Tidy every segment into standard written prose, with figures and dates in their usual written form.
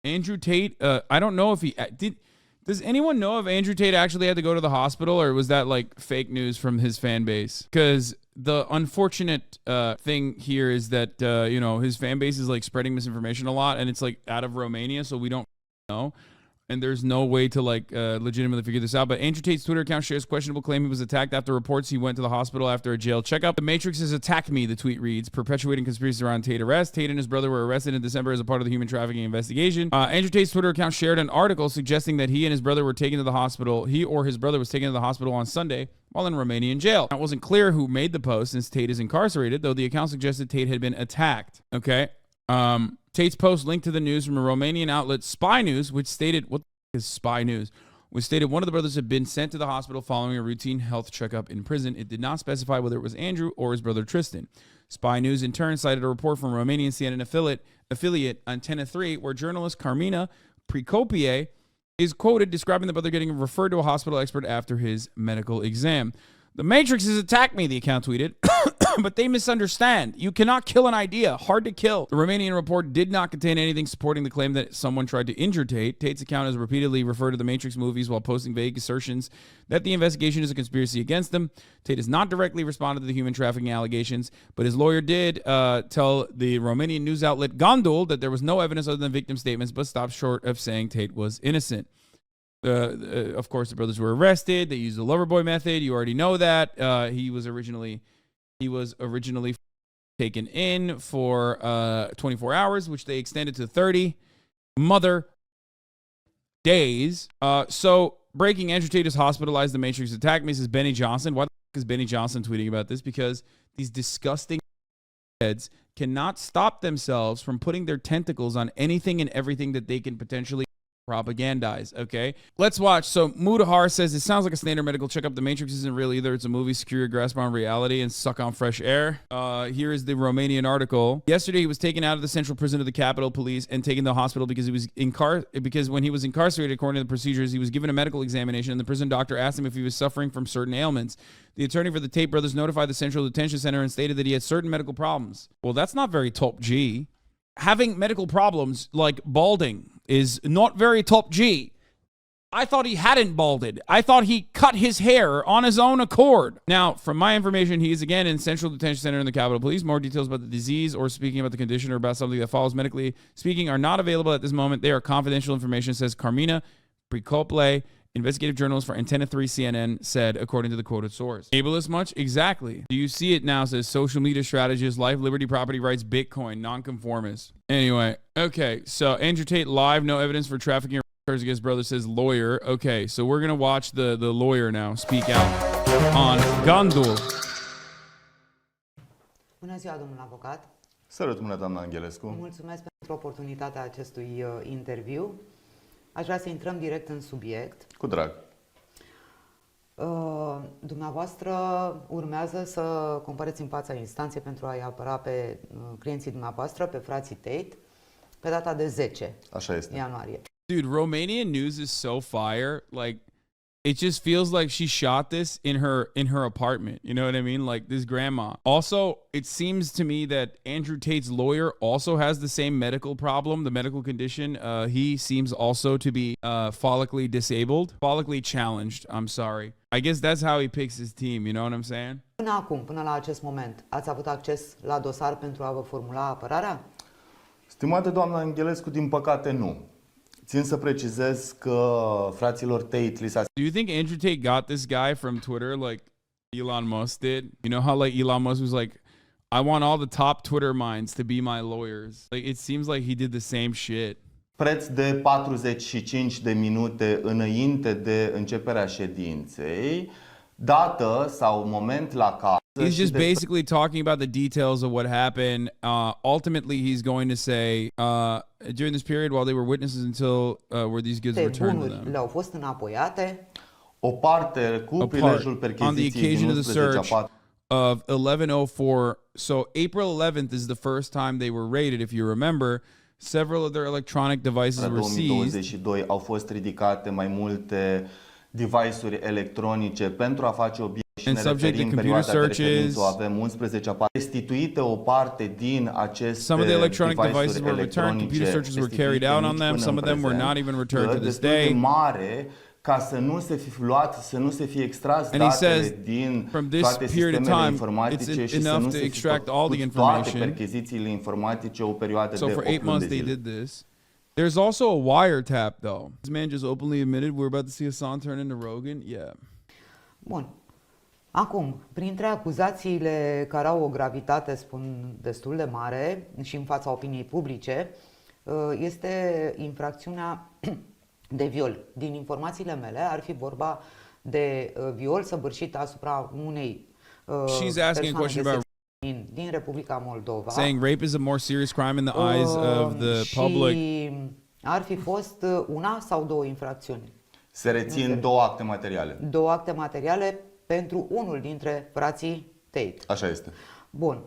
Andrew Tate, I don't know if he did. Does anyone know if Andrew Tate actually had to go to the hospital, or was that like fake news from his fan base? Because the unfortunate thing here is that, his fan base is like spreading misinformation a lot, and it's like out of Romania, so we don't know. And there's no way to like legitimately figure this out. But Andrew Tate's Twitter account shares questionable claim he was attacked after reports he went to the hospital after a jail checkup. The Matrix has attacked me, the tweet reads, perpetuating conspiracies around Tate arrest. Tate and his brother were arrested in December as a part of the human trafficking investigation. Andrew Tate's Twitter account shared an article suggesting that he and his brother were taken to the hospital. He or his brother was taken to the hospital on Sunday while in Romanian jail. It wasn't clear who made the post since Tate is incarcerated, though the account suggested Tate had been attacked. Okay. Tate's post linked to the news from a Romanian outlet, Spy News, which stated, what is Spy News, which stated one of the brothers had been sent to the hospital following a routine health checkup in prison. It did not specify whether it was Andrew or his brother Tristan. Spy News in turn cited a report from Romanian CNN affiliate Antena 3, where journalist Carmina Pricopier is quoted describing the brother getting referred to a hospital expert after his medical exam. The Matrix has attacked me, the account tweeted, but they misunderstand. You cannot kill an idea. Hard to kill. The Romanian report did not contain anything supporting the claim that someone tried to injure Tate. Tate's account has repeatedly referred to the Matrix movies while posting vague assertions that the investigation is a conspiracy against them. Tate has not directly responded to the human trafficking allegations, but his lawyer did tell the Romanian news outlet Gândul that there was no evidence other than victim statements, but stopped short of saying Tate was innocent. Of course, the brothers were arrested. They used the Loverboy method. You already know that. He was originally taken in for 24 hours, which they extended to 30 days. So, breaking, Andrew Tate is hospitalized. The Matrix attacked me, says Benny Johnson. Why the fuck is Benny Johnson tweeting about this? Because these disgusting heads cannot stop themselves from putting their tentacles on anything and everything that they can potentially propagandize. Okay, let's watch. So Mudahar says it sounds like a standard medical checkup. The Matrix isn't real either. It's a movie. Secure your grasp on reality and suck on fresh air. Here is the Romanian article. Yesterday he was taken out of the central prison of the Capitol Police and taken to the hospital because he was because when he was incarcerated, according to the procedures, he was given a medical examination and the prison doctor asked him if he was suffering from certain ailments. The attorney for the Tate brothers notified the Central Detention Center and stated that he had certain medical problems. Well, that's not very top G. Having medical problems like balding is not very top G. I thought he hadn't balded. I thought he cut his hair on his own accord. Now, from my information, he is again in Central Detention Center in the Capitol Police. More details about the disease or speaking about the condition or about something that follows medically speaking are not available at this moment. They are confidential information, says Carmina Pricople, investigative journalist for Antena 3 CNN, said, according to the quoted source. Ableist much? Exactly. Do you see it now? Says social media strategist, life, liberty, property rights, Bitcoin, nonconformist. Anyway, okay, so Andrew Tate live, no evidence for trafficking against brother, says lawyer. Okay, so we're going to watch the lawyer now speak out on Gândul. Bună ziua, domnul avocat. Salut, mână, doamna Angelescu. Mulțumesc pentru oportunitatea acestui interviu. Aș vrea să intrăm direct în subiect. Cu drag. Dumneavoastră urmează să comparați în fața instanței pentru a-i apăra pe clienții dumneavoastră, pe frații Tate, pe data de 10 ianuarie. Dude, Romanian news is so fire. Like, it just feels like she shot this in her apartment. You know what I mean? Like this grandma. Also, it seems to me that Andrew Tate's lawyer also has the same medical problem, the medical condition. He seems also to be follically disabled, follically challenged. I'm sorry. I guess that's how he picks his team. You know what I'm saying? Până acum, până la acest moment, ați avut acces la dosar pentru a vă formula apărarea? Stimată doamna Angelescu, din păcate nu. Țin să precizez că fraților Tate li s-a... Do you think Andrew Tate got this guy from Twitter like Elon Musk did? You know how like Elon Musk was like, I want all the top Twitter minds to be my lawyers. Like it seems like he did the same shit. Preț de 45 de minute înainte de începerea ședinței, dată sau moment la care... He's just basically talking about the details of what happened. Ultimately, he's going to say, during this period while they were witnesses until were these goods returned to them. Le-au fost înapoiate. O parte cu prilejul percheziției din 11 of 1104. So April 11th is the first time they were raided, if you remember. Several of their electronic devices were seized. În 2022 au fost ridicate mai multe device-uri electronice pentru a face obiecții. And subject to computer searches. Avem 11 restituite o parte din aceste Some of the electronic devices device-uri were returned. Computer electronice searches were carried out on them. Some of them were not even returned to this destul de day. mare ca să nu se fi luat, să nu se fi extras And he says, datele din from this toate period of sistemele time, informatice it's și să enough nu to se fi extract all the făcut toate information. perchezițiile informatice o perioadă So de for 8 8 luni months de they zile. did this. There's also a wiretap though. This man just openly admitted we're about to see Hasan turn into Rogan. Yeah. Bun. Acum, printre acuzațiile care au o gravitate, spun, destul de mare și în fața opiniei publice, este infracțiunea de viol. Din informațiile mele ar fi vorba de viol săvârșit asupra unei She's asking a question about din Republica Moldova. saying rape is a more serious crime in the eyes of the public. Și ar fi fost una sau două infracțiuni. Se rețin două acte materiale. Două acte materiale pentru unul dintre frații Tate. Așa este. Bun.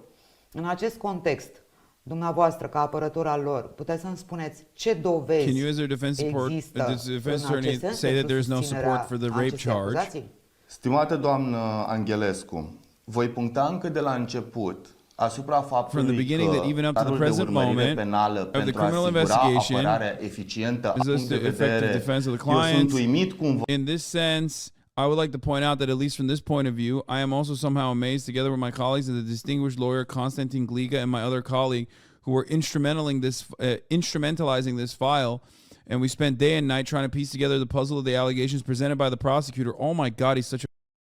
În acest context, dumneavoastră, ca apărător al lor, puteți să-mi spuneți ce dovezi Can you, as their defense support, există the defense în attorney, acest sens say that pentru there's no susținerea support for the rape acestei charge? acuzații? Stimată doamnă Angelescu, voi puncta încă de la început asupra faptului From the beginning că that even up to the cadrul de present urmărire moment penală of the pentru a criminal asigura investigation apărarea eficientă a is punct de the effective vedere, defense of the eu sunt clients. uimit cumva In this sense, I would like to point out that at least from this point of view, I am also somehow amazed, together with my colleagues and the distinguished lawyer Konstantin Gliga and my other colleague, who were instrumentalizing this file, and we spent day and night trying to piece together the puzzle of the allegations presented by the prosecutor. Oh my God, he's such a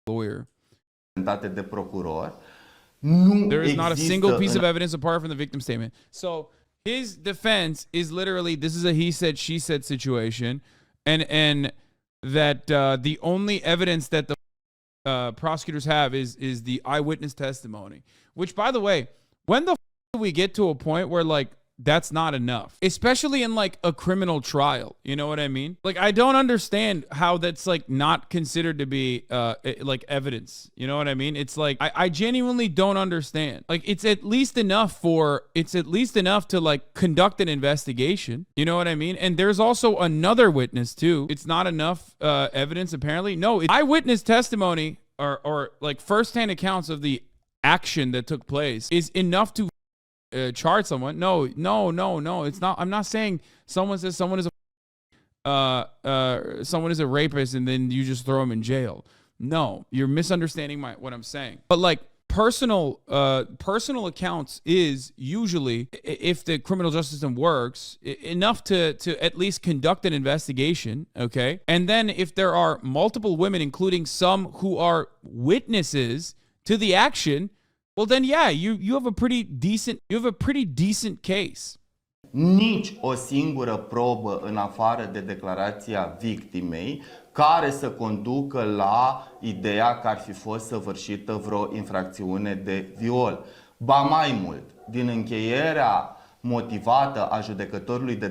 lawyer. de procuror. There is not a single piece of evidence apart from the victim statement. So his defense is literally, this is a he said, she said situation, and that the only evidence that the prosecutors have is the eyewitness testimony. Which, by the way, when the do we get to a point where like that's not enough, especially in like a criminal trial? You know what I mean? Like, I don't understand how that's like not considered to be like evidence. You know what I mean? It's like I genuinely don't understand. Like, it's at least enough to like conduct an investigation. You know what I mean? And there's also another witness too. It's not enough evidence apparently. No, it's eyewitness testimony or like firsthand accounts of the action that took place is enough to charge someone. No, it's not. I'm not saying someone says someone is a rapist and then you just throw him in jail. No, you're misunderstanding what I'm saying. But like personal accounts is usually, if the criminal justice system works, enough to at least conduct an investigation. Okay, and then if there are multiple women, including some who are witnesses to the action, well then yeah, you have a pretty decent case. Nici o singură probă în afară de declarația victimei care să conducă la ideea că ar fi fost săvârșită vreo infracțiune de viol. Ba mai mult, din încheierea motivată a judecătorului de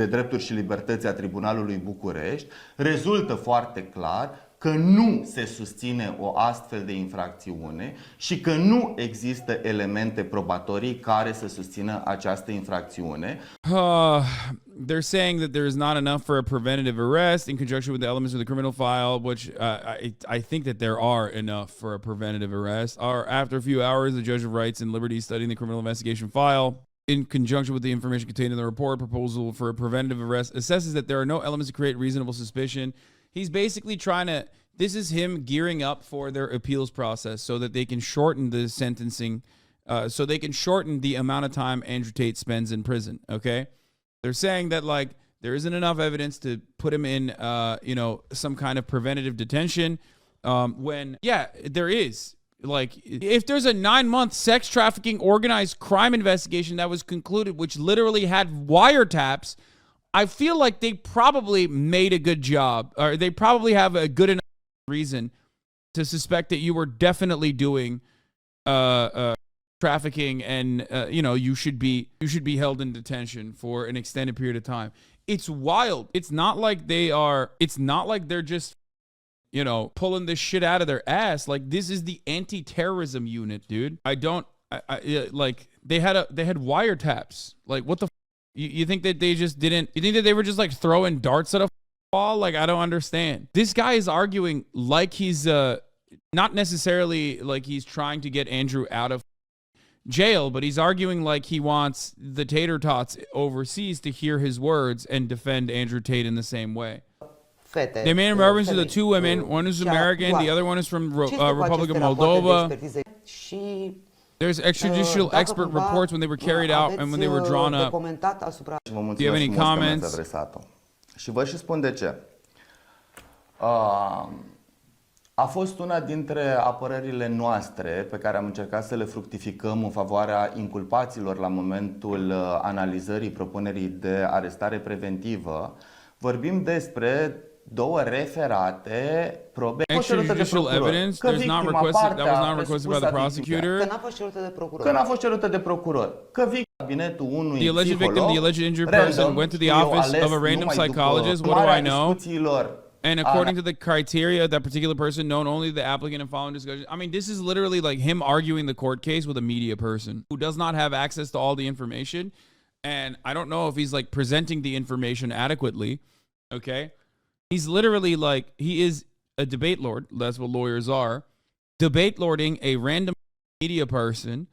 drepturi și libertăți a Tribunalului București, rezultă foarte clar că nu se susține o astfel de infracțiune și că nu există elemente probatorii care să susțină această infracțiune. They're saying that there is not enough for a preventative arrest in conjunction with the elements of the criminal file, which I think that there are enough for a preventative arrest. After a few hours, the judge of rights and liberties studying the criminal investigation file, in conjunction with the information contained in the report, proposal for a preventative arrest assesses that there are no elements to create reasonable suspicion. He's basically this is him gearing up for their appeals process so that they can shorten the sentencing, so they can shorten the amount of time Andrew Tate spends in prison, okay? They're saying that, like, there isn't enough evidence to put him in, some kind of preventative detention, when, yeah, there is. Like, if there's a 9-month sex trafficking organized crime investigation that was concluded, which literally had wiretaps, I feel like they probably made a good job, or they probably have a good enough reason to suspect that you were definitely doing trafficking, and you should be held in detention for an extended period of time. It's wild. It's not like they're just pulling this shit out of their ass. Like, this is the anti-terrorism unit, dude. They had wiretaps. Like, what the you think that they just didn't, you think that they were just like throwing darts at a ball? Like, I don't understand. This guy is arguing like he's not necessarily like he's trying to get Andrew out of jail, but he's arguing like he wants the tater tots overseas to hear his words and defend Andrew Tate in the same way. Fete, They made reference to the two women. One is American, the other one is from Republic of Moldova. There's extrajudicial expert reports when they were carried out and when they were drawn up. Do you have any comments? Și vă și spun de ce. A fost una dintre apărările noastre pe care am încercat să le fructificăm în favoarea inculpaților la momentul analizării propunerii de arestare preventivă. Vorbim despre două referate probe. Extrajudicial evidence that was not requested by the prosecutor. Că n-a fost cerută de procuror. Că n-a fost cerută de procuror. Că cabinetul unui The alleged victim, the alleged injured person, went to the office of a random psychologist. What do I know? And according to the criteria of that particular person, known only to the applicant and following discussion. I mean, this is literally like him arguing the court case with a media person who does not have access to all the information. And I don't know if he's like presenting the information adequately. Okay. He's literally like, he is a debate lord. That's what lawyers are. Debate lording a random media person.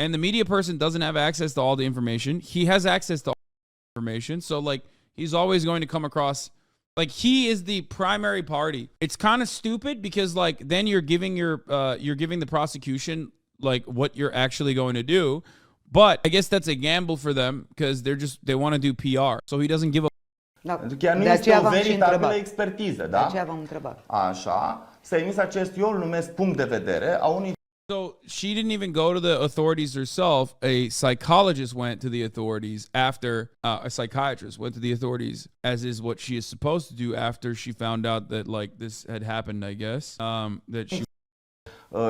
And the media person doesn't have access to all the information. He has access to all the information. So like, he's always going to come across like he is the primary party. It's kind of stupid because like then you're giving the prosecution like what you're actually going to do. But I guess that's a gamble for them because they want to do PR. So he doesn't give a Chiar nu este o veritabilă expertiză, da? De aceea v-am întrebat. Așa, s-a emis acest, eu îl numesc punct de vedere a unui. So she didn't even go to the authorities herself. A psychologist went to the authorities after a psychiatrist went to the authorities, as is what she is supposed to do after she found out that like this had happened, I guess. That she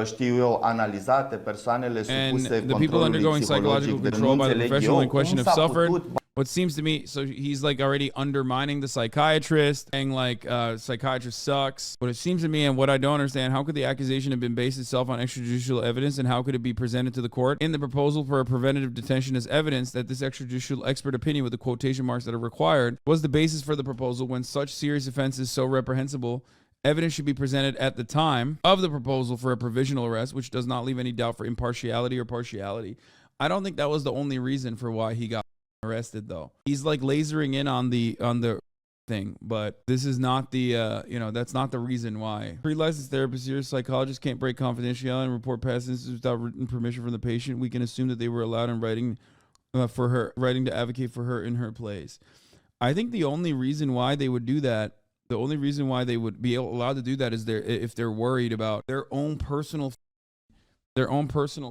Știu eu, analizate persoanele supuse the people undergoing psychological control by the professional in question have suffered. What seems to me, so he's like already undermining the psychiatrist, saying like psychiatrist sucks. But it seems to me, and what I don't understand, how could the accusation have been based itself on extrajudicial evidence, and how could it be presented to the court in the proposal for a preventative detention as evidence that this extrajudicial expert opinion with the quotation marks that are required was the basis for the proposal when such serious offenses so reprehensible evidence should be presented at the time of the proposal for a provisional arrest, which does not leave any doubt for impartiality or partiality. I don't think that was the only reason for why he got arrested though. He's like lasering in on the thing, but this is not the that's not the reason why. Pre-licensed therapists here, psychologists can't break confidentiality and report past instances without written permission from the patient. We can assume that they were allowed in writing to advocate for her in her place. I think the only reason why they would do that, the only reason why they would be allowed to do that is if they're worried about their own personal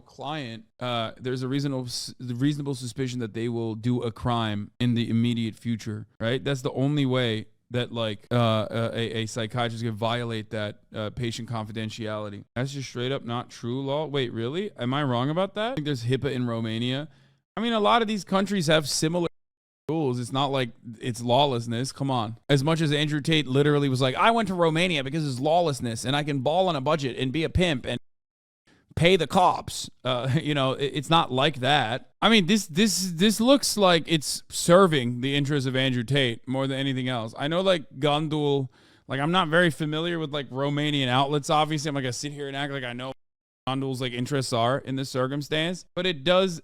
client. There's a reasonable suspicion that they will do a crime in the immediate future, right? That's the only way that like a psychiatrist could violate that patient confidentiality. That's just straight up not true law. Wait, really? Am I wrong about that? I think there's HIPAA in Romania. I mean, a lot of these countries have similar rules. It's not like it's lawlessness. Come on. As much as Andrew Tate literally was like, I went to Romania because it's lawlessness and I can ball on a budget and be a pimp and pay the cops. It's not like that. I mean, this looks like it's serving the interests of Andrew Tate more than anything else. I know like Gandul, like I'm not very familiar with like Romanian outlets. Obviously, I'm not gonna sit here and act like I know Gandul's like interests are in this circumstance. But it does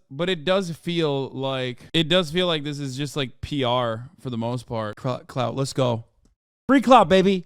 feel like this is just like PR for the most part. Clout. Let's go. Free clout, baby.